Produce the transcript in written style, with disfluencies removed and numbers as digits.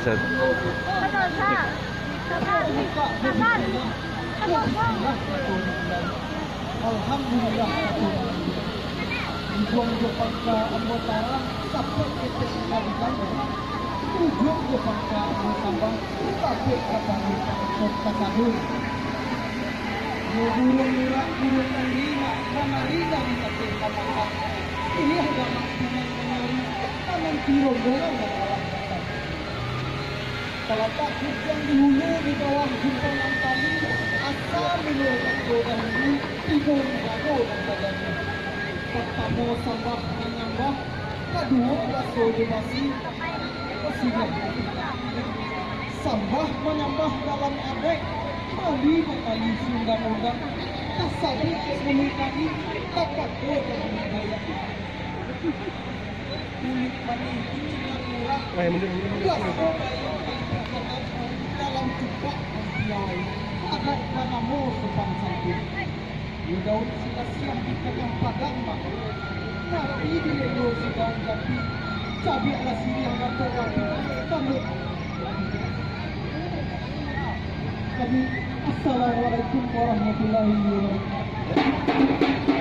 Set. Alhamdulillah Ujung Jepangka Ambotara sampai kita sekalikan Ujung Jepangka Ambotara sampai katanya Kasahur burung murah burung lima karena lima dikasih kamar ini ada maksimal menyari tangan tirong dorong dan alam kata kalau takut yang di hulu di bawah jumpangan tali asal menolak dan ini tidur mengaku dan badannya pertama sambah menambah kedua baso debasi kesinya sambah menambah dalam abek kali kali undang-undang tasawuf memiliki takat dan budaya kulit mani kucing murah dalam jubah kiai agar panamu depan sakit di daun sila siang di pegang padang mak tapi di lego si daun jati cabi ala sini yang kata rapi kami Assalamualaikum warahmatullahi wabarakatuh.